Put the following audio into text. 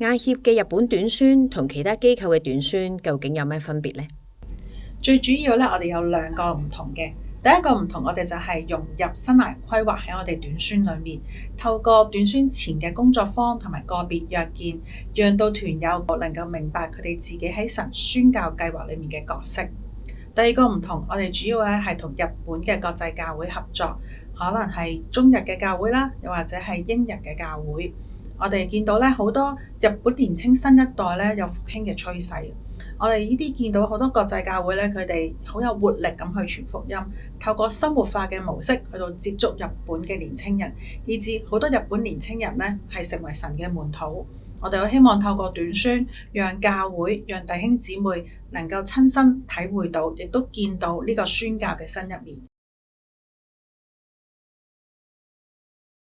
亞協嘅日本短宣同其他機構嘅短宣究竟有咩分別呢？最主要咧，我哋有兩個唔同嘅。第一個唔同，我哋就係融入生涯規劃喺我哋短宣裏面，透過短宣前嘅工作坊同埋個別約見，讓到團友能夠明白佢哋自己喺神宣教計劃裏面嘅角色。第二個唔同，我哋主要咧係同日本嘅國際教會合作，可能係中日嘅教會啦，又或者係英日嘅教會。我哋見到咧好多日本年青新一代咧有復興嘅趨勢。我哋呢啲見到好多國際教會咧，佢哋好有活力咁去傳福音，透過生活化嘅模式去到接觸日本嘅年青人，以至好多日本年青人咧係成為神嘅門徒。我哋希望透過短宣，讓教會、讓弟兄姊妹能夠親身體會到，亦都見到呢個宣教嘅新一面。